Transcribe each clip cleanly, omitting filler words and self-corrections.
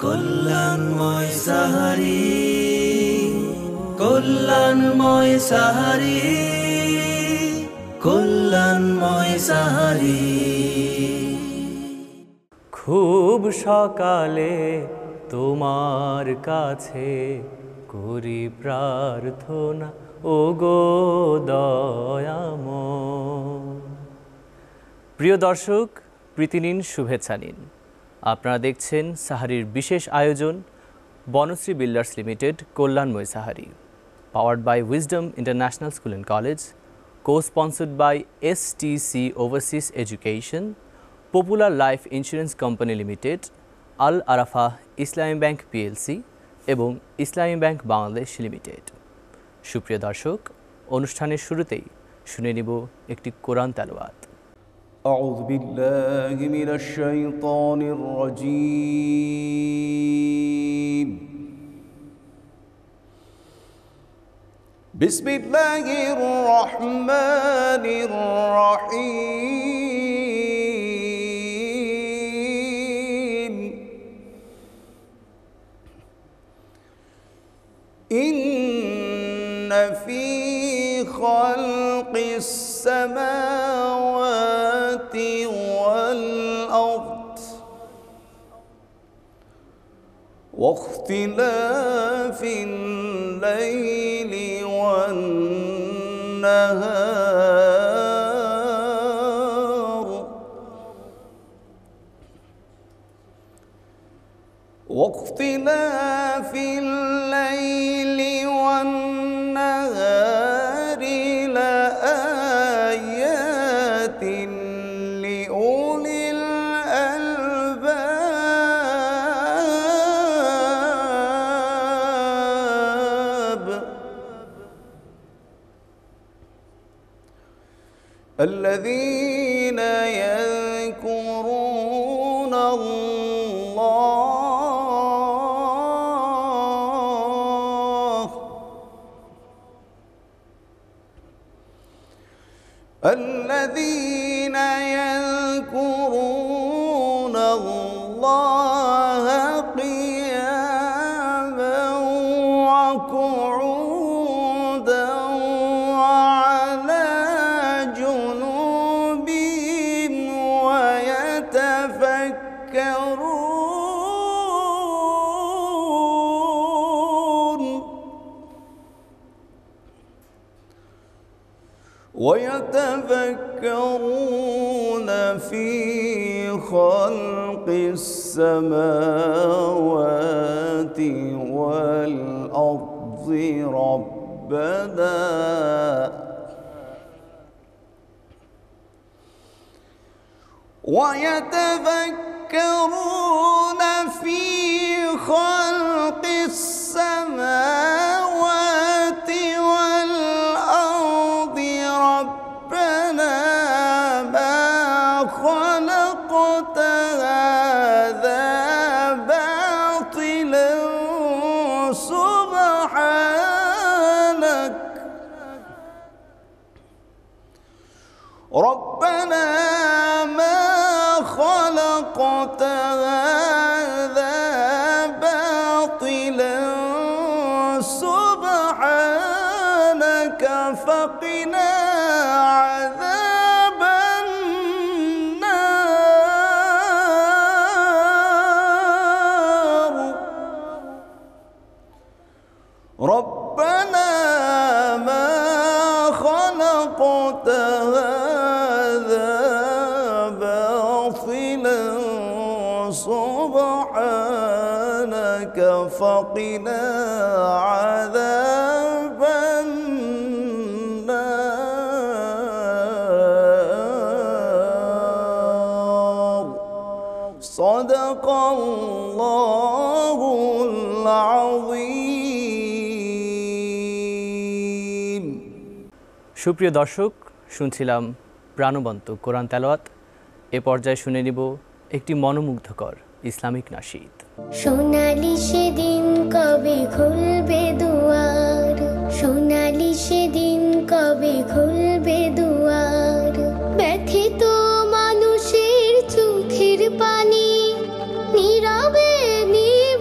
কল্যাণময় সাহারি, কল্যাণময় সাহারি, কল্যাণময় সাহারি। খুব সকালে তোমার কাছে করি প্রার্থনা, ওগো দয়াময়। প্রিয় দর্শক, প্রীতি নিন, শুভেচ্ছা নিন। আপনারা দেখছেন সাহারির বিশেষ আয়োজন বনশ্রী বিল্ডার্স লিমিটেড কল্যাণময় সাহারি, powered by wisdom international school and College, co-sponsored by STC Overseas Education, Popular Life Insurance Company Limited, Al Arafah Islami Bank PLC এবং ইসলামী ব্যাংক বাংলাদেশ লিমিটেড। সুপ্রিয় দর্শক, অনুষ্ঠানের শুরুতেই শুনে নিব একটি কোরআন তেলাওয়াত। أعوذ بالله من الشيطان الرجيم. بسم الله الرحمن الرحيم. إن في خلق السماوات والأرض واختلاف الليل والنهار واختلاف الليل والنهار لآيات لأولي الألباب الذين يذكرون الله قياما وقعودا وعلى جنوبهم ويتفكرون في خلق السماوات والأرض ويتفكرون في خلق السماوات والأرض ربنا ما خلقت هذا باطلا سبحانك ربنا ما خلقت هذا باطلا سبحانك فقنا عذاب النار ربنا ما خلقت هذا باطلا سبحانك فقنا عذاب النار صدق الله العظيم. সুপ্রিয় দর্শক, শুনছিলাম প্রাণবন্ত কোরআন তেলাওয়াত। এ পর্যায়ে শুনে নিব একটি মনোমুগ্ধকর ইসলামিক নাশিদ। সোনালি সেদিন কবে খুলবে দুয়ার, সোনালি সেদিন কবে খুলবে দুয়ার, ব্যথিত মানুষের চোখের পানি নীরবে নিভে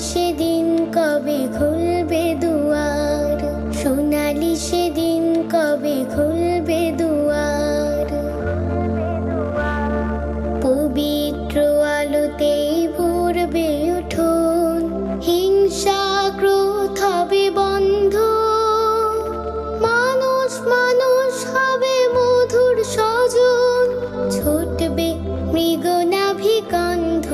সেদিন কবে খুলবে দুয়ার, সোনালি সেদিন কবে খুলবে দুয়ার। পবিত্র আলোতেই ভরবে উঠোন, হিংসা ক্রোধ হবে বন্ধ, মানুষ মানুষ হবে মধুর স্বজন, ছুটবে মৃগনাভিকন্ধ।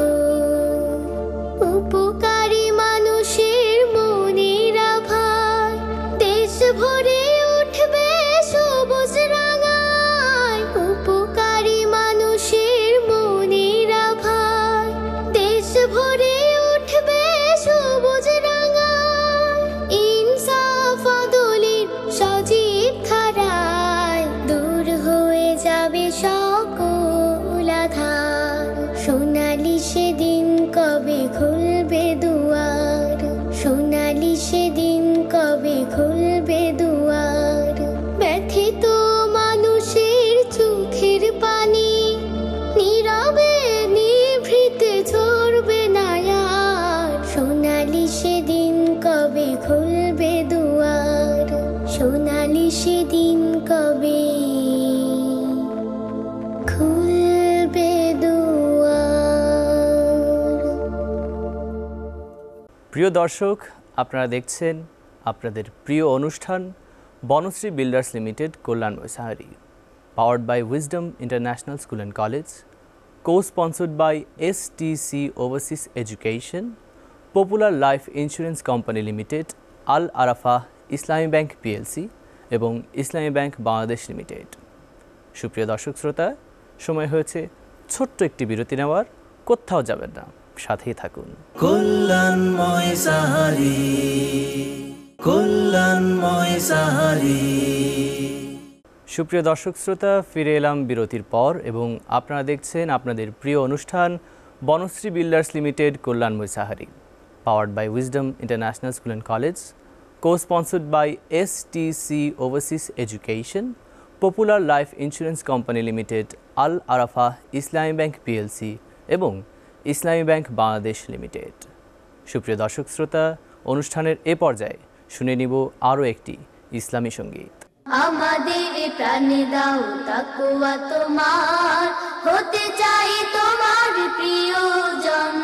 উপকারী মানুষের মনের আভায় দেশ ভরে উঠবে সবুজ রাঙায়। উপকারী মানুষের মনের আভায় দেশ ভরে উঠবে সবুজ রাঙায়। ইনসাফ আদলের সজীব ধারায় দূর হয়ে যাবে সকল আধার। সোনালি সেদিন কবে খুলবে দুয়ার, সোনালি সেদিন কবে খুলবে দুয়ার। ব্যথিত মানুষের চোখের পানি নীরবে নিভৃতে ঝরবে না আর। সোনালি সেদিন কবে খুলবে দুয়ার, সোনালি সেদিন কবে খুলবে দুয়ার। প্রিয় দর্শক, আপনারা দেখছেন আপনাদের প্রিয় অনুষ্ঠান বনশ্রী বিল্ডার্স লিমিটেড কল্যাণ মৈসাহারি, powered by wisdom international school and College, co-sponsored by STC Overseas Education, Popular life insurance company limited, Al Arafah Islami Bank PLC এবং ইসলামী ব্যাংক বাংলাদেশ লিমিটেড। সুপ্রিয় দর্শক শ্রোতা, সময় হয়েছে ছোট্ট একটি বিরতি নেওয়ার। কোথাও যাবেন না, সাথেই থাকুন। কল্যাণময় সাহারি, কল্যাণময় সাহারি। সুপ্রিয় দর্শক শ্রোতা, ফিরে এলাম বিরতির পর এবং আপনারা দেখছেন আপনাদের প্রিয় অনুষ্ঠান বনশ্রী বিল্ডার্স লিমিটেড কল্যাণ মৈসাহারি, powered by wisdom international school and College, co-sponsored by STC Overseas Education, Popular life insurance company limited, Al Arafah Islami Bank PLC এবং ইসলামী ব্যাংক বাংলাদেশ লিমিটেড। সুপ্রিয় দর্শক শ্রোতা, অনুষ্ঠানের এ পর্যায়ে শুনে নিব আরও একটি ইসলামী সঙ্গীত। আমাদের প্রাণে দাও তাকওয়া তোমার, হতে চাই তোমার প্রিয়জন।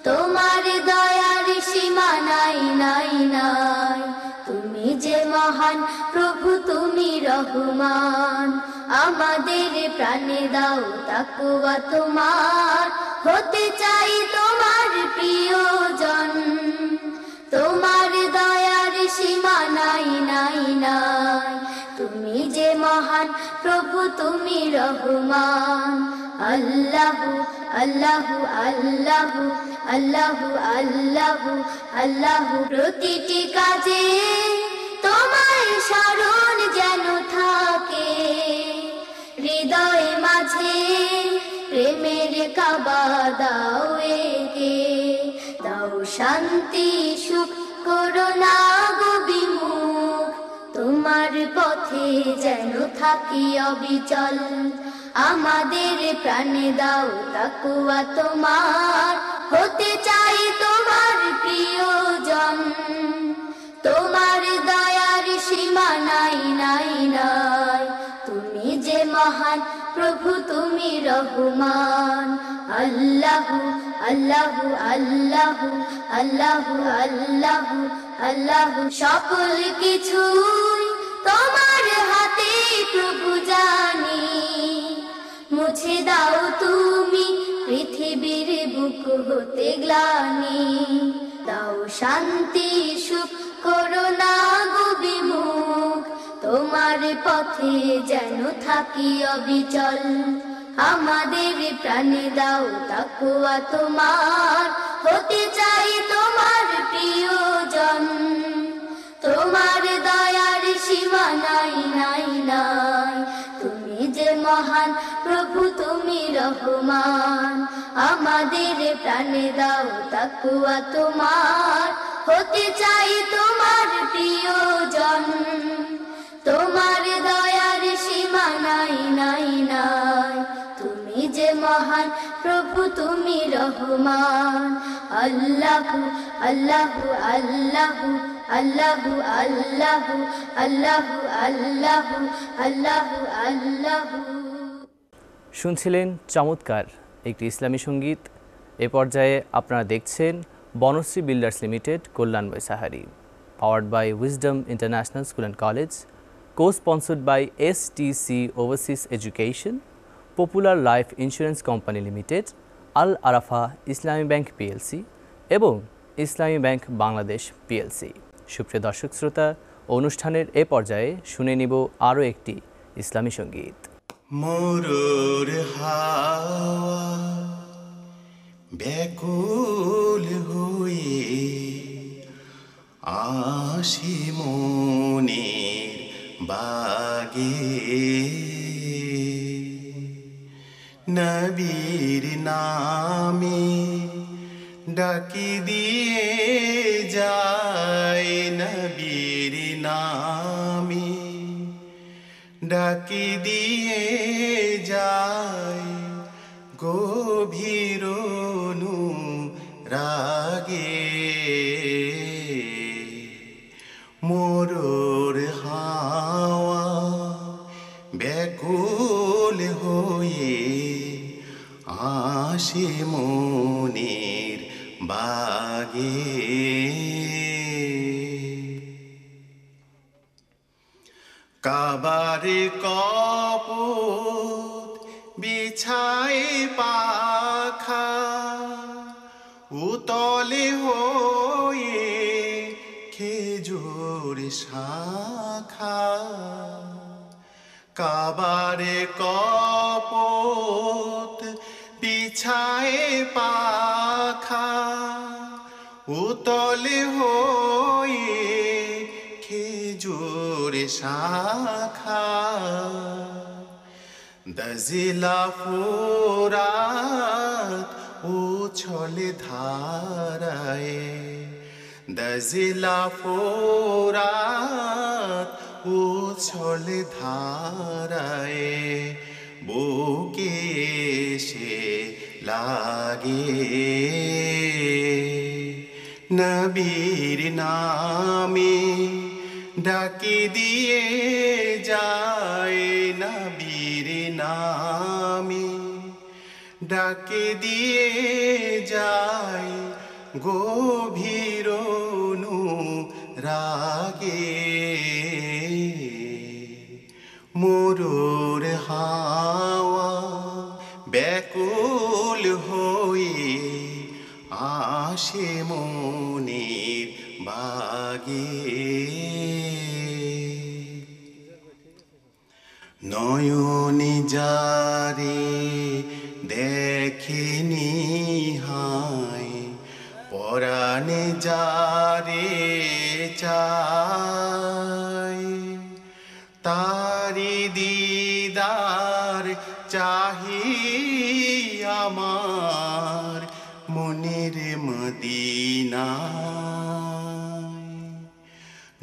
তোমার দয়ার সীমা নাই নাই নাই, তুমি যে মহান প্রভু, তুমি রহমান। আমাদের প্রাণে দাও তাকওয়া তোমার, হতে চাই তোমার প্রিয়জন। তোমার দয়ার সীমা নাই নাই নাই, তুমি যে মহান প্রভু, তুমি রহমান। আল্লাহু আল্লাহু আল্লাহু আল্লাহু আল্লাহু আল্লাহু, প্রতিটি কাজে তোমার স্মরণ যেন থাকে, হৃদয় মাঝে প্রেমের কাবা দাও এঁকে। দাও শান্তি সুখ করুণা গো বিমুখ, তোমার পথে যেন থাকি অবিচল। আমাদের প্রাণে দাও তাকওয়া তোমার, হতে চাই তোমার প্রিয়জন। তোমার দয়ার সীমা নাই নাই নাই, তুমি যে মহান প্রভু, তুমি রহমান। আল্লাহু আল্লাহু আল্লাহু আল্লাহু আল্লাহু আল্লাহু, সকল কিছুই তোমার হাতে প্রভু জানি। মুছে দাও তুমি পৃথিবীর বুক হতে গ্লানি, দাও শান্তি সুখ করুণা গো বিমুখ, তোমার পথে যেন থাকি অবিচল। আমাদের প্রাণে দাও তাকওয়া তোমার, হতে চাই তোমার প্রিয়জন। তোমার দয়ার সীমা নাই নাই নাই, তুমি যে মহান প্রভু, তুমি রহমান। আমাদের প্রাণে দাও তাকওয়া তোমার, হতে চাই তোমার প্রিয়জন। তোমার দয়ার সীমা নাই নাই নাই, তুমি যে মহান প্রভু, তুমি রহমান। আল্লাহু আল্লাহু আল্লাহু আল্লাহু আল্লাহু আল্লাহু আল্লাহু আল্লাহু আল্লাহু। শুনছিলেন চমৎকার একটি ইসলামী সঙ্গীত। এ পর্যায়ে আপনারা দেখছেন বনশ্রী বিল্ডার্স লিমিটেড কল্যাণময় সাহারি, powered by wisdom international school and College, co-sponsored by STC Overseas Education, Popular Life Insurance Company Limited, Al Arafa Islami Bank PLC এবং ইসলামী ব্যাংক বাংলাদেশ PLC। সুপ্রিয় দর্শক শ্রোতা, অনুষ্ঠানের এ পর্যায়ে শুনে নিব আরও একটি ইসলামী সঙ্গীত। মরুর হাওয়া ব্যাকুল হয়ে আসি মনের বাগে, নবীর নামে ডাকি দিয়ে যায়, নবীর নামে ডাকি দিয়ে যায়, গভীর রাগে মরুর হাওয়া ব্যাকুল হয়ে আসে মনের বাগে। কাবার কপোত বিছায় পাখা, উতলে হয়ে খেজুর শাখা। কাবার কপোত বিছায় পাখা, উতলে হয়ে খেজুর শাখা। দজিলা ফোরাত উছলে ধারায়, দজিলা ফোরাত উছলে ধারায়, বুকে সে লাগে, নবীর নামে ডাকি দিয়ে যায়, নবীর নামে ডাকি দিয়ে যায়, গভীর রাগে মরুর হাওয়া ব্যাকুল হয়ে আসে মনের বাগে। নয়নে যারে দেখেনি হায়, পরাণে যারে চায়, তারি দিদার চাহি আমার মনের মদিনায়।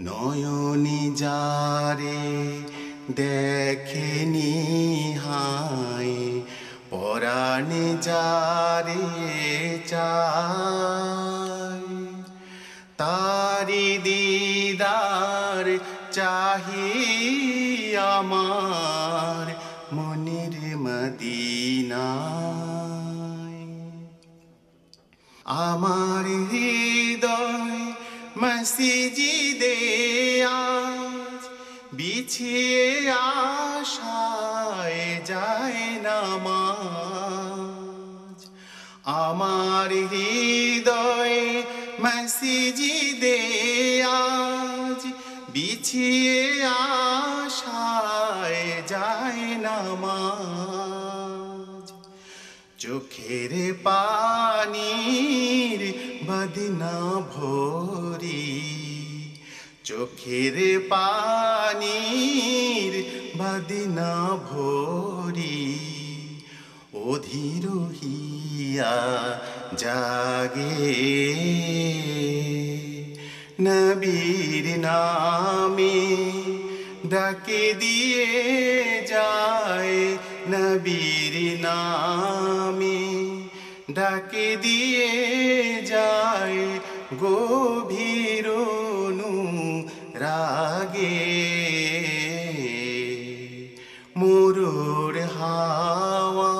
নয়নে যারে দেখেনি হায়, পরাণে যারে চায়, তারি দিদার চাহি আমার মনের মদিনায়। আমার হৃদয় মসজিদে আজ বিছিয়ে আশায় যায় নামাজ। আমার হৃদয় মসজিদে আজ বিছিয়ে আশায় যায় নামাজ। চোখের পানির বদনা ভরি, চোখের পানির বদনা ভরি, অধীর হিয়া জাগে, নবীর নামে ডাকে দিয়ে যায়, নবীর নামে ডাকে দিয়ে যায় গভীর রাগে। মরুর হাওয়া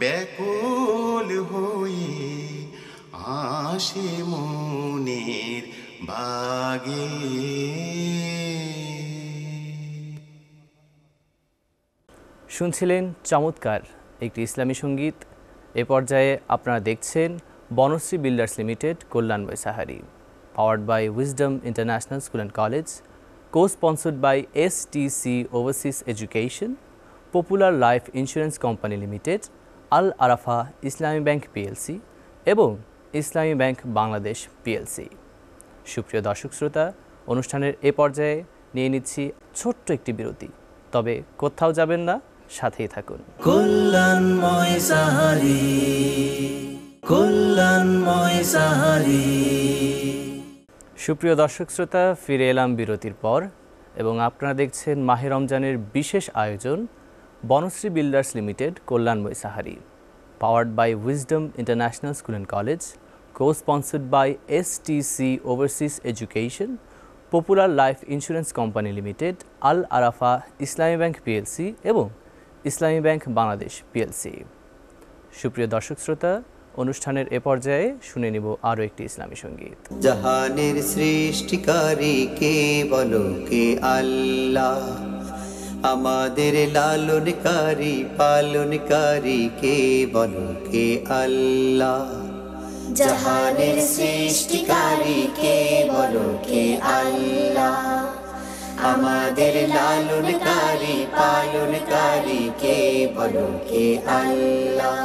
ব্যাকুল হয়ে আসে মনের বাগে। শুনছিলেন চমৎকার একটি ইসলামী সঙ্গীত। এ পর্যায়ে আপনারা দেখছেন বনশ্রী বিল্ডার্স লিমিটেড কল্যাণময় সাহারি, powered by wisdom international school and college, co sponsored by STC overseas education, popular life insurance company limited, Al Arafah Islami bank PLC এবং ইসলামী ব্যাংক বাংলাদেশ পিএলসি। সুপ্রিয় দর্শক শ্রোতা, অনুষ্ঠানের এ পর্যায়ে নিয়ে নিচ্ছি ছোট্ট একটি বিরতি, তবে কোথাও যাবেন না, সাথেই থাকুন। কল্যাণময় সাহারি, কল্যাণময় সাহারি। সুপ্রিয় দর্শক শ্রোতা, ফিরে এলাম বিরতির পর এবং আপনারা দেখছেন মাহে রমজানের বিশেষ আয়োজন বনশ্রী বিল্ডার্স লিমিটেড কল্যাণময় সাহারি, powered by wisdom international school and college, co sponsored by STC overseas education, popular life insurance company limited, Al Arafah Islami bank PLC এবং ইসলামী ব্যাংক বাংলাদেশ পিএলসি। সুপ্রিয় দর্শক শ্রোতা, অনুষ্ঠানের এ পর্যায়ে শুনে নিব আরও একটি ইসলামী সঙ্গীত। জাহানের সৃষ্টিকারী কে বলো কে আল্লাহ, আমাদের লালনকারী পালনকারী কে বলো কে আল্লাহ। জাহানের সৃষ্টিকারী কে বলো কে আল্লাহ, আমাদের লালনকারী পালনকারী কে বলো কে আল্লাহ।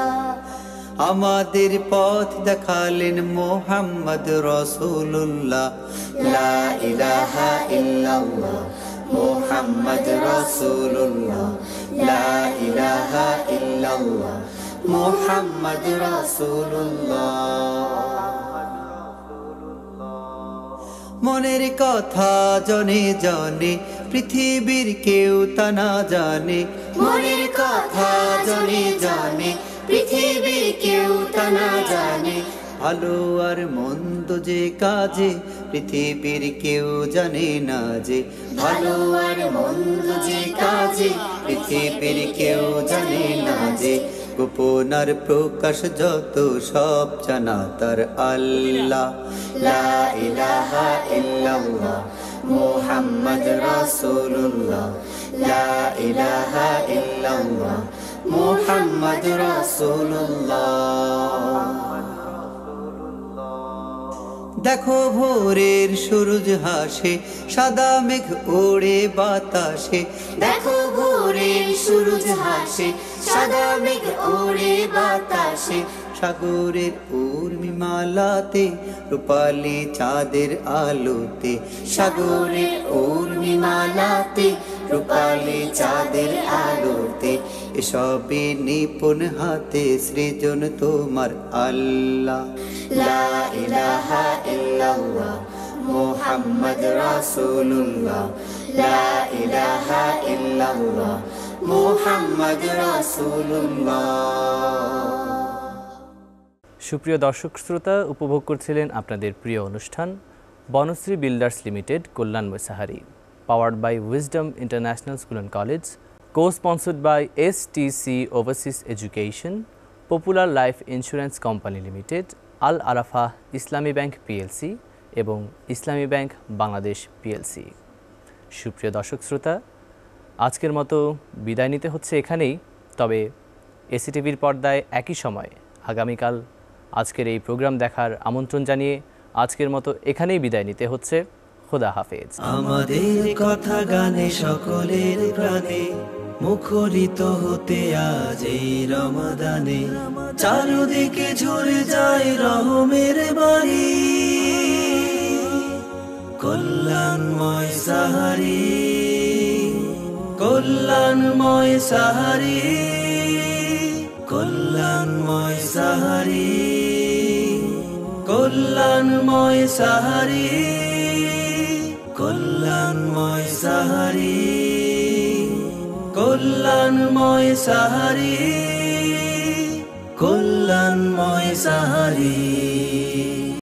আমাদের পথ দেখালেন মোহাম্মদ রাসূলুল্লাহ, লা ইলাহা ইল্লাল্লাহ মুহাম্মদ রাসূলুল্লাহ, লা ইলাহা ইল্লাল্লাহ মুহাম্মদ রাসূলুল্লাহ। মনের কথা জনে জনে পৃথিবীর কেউ তা না জানে, মনের কথা জনে জনে পৃথিবীর কেউ তা না জানে। ভালো আর মন্দ যে কাজে পৃথিবীর কেউ জানে না যে, ভালো আর মন্দ যে কাজে পৃথিবীর কেউ জানে না যে। গোপন আর প্রকাশ যত সব জানা তার আল্লাহ। লা ইলাহা ইল্লাল্লাহ মুহাম্মদ রাসূলুল্লাহ, লা ইলাহা ইল্লাল্লাহ মুহাম্মদ রাসূলুল্লাহ। দেখো ভোরের সূরজ হাসে, সাদা মেঘ ওড়ে বাতাসে। দেখো ভোরের সূরজ হাসে, সাদা মেঘ ওড়ে বাতাসে। সাগরের উর্মিমালাতে রূপালি চাঁদের আলোতে, সাগরের উর্মিমালাতে রূপালি চাঁদের আলোতে। এসবে নিপুণ হাতে সৃজন তোমার আল্লাহ। লা ইলাহা ইল্লাল্লাহ মুহাম্মদ রাসূলুল্লাহ, লা ইলাহা ইল্লাল্লাহ মুহাম্মদ রাসূলুল্লাহ। সুপ্রিয় দর্শক শ্রোতা, উপভোগ করছিলেন আপনাদের প্রিয় অনুষ্ঠান বনশ্রী বিল্ডার্স লিমিটেড কল্যাণময় সাহারি, powered by wisdom international school and college, co sponsored by STC overseas education, popular life insurance company limited, Al Arafah Islami bank PLC এবং ইসলামী ব্যাংক বাংলাদেশ পিএলসি। সুপ্রিয় দর্শক শ্রোতা, আজকের মতো বিদায় নিতে হচ্ছে এখানেই। তবে এসিটিভির পর্দায় একই সময় আগামীকাল আজকের এই প্রোগ্রাম দেখার আমন্ত্রণ জানিয়ে আজকের মতো এখানেই বিদায় নিতে হচ্ছে। খোদা হাফেজ। আমাদের কথা গানে সকলের প্রাণে মুখরিত হতে আজ এই রমাদানে, চারদিকে ঝরে যায় রহমের বাণী। কল্যাণময় সাহারি, কল্যাণময় সাহারি, কল্যাণময় সাহারি, কল্যাণময় সাহারি, কল্যাণময় সাহারি, কল্যাণময় সাহারি, কল্যাণময় সাহারি।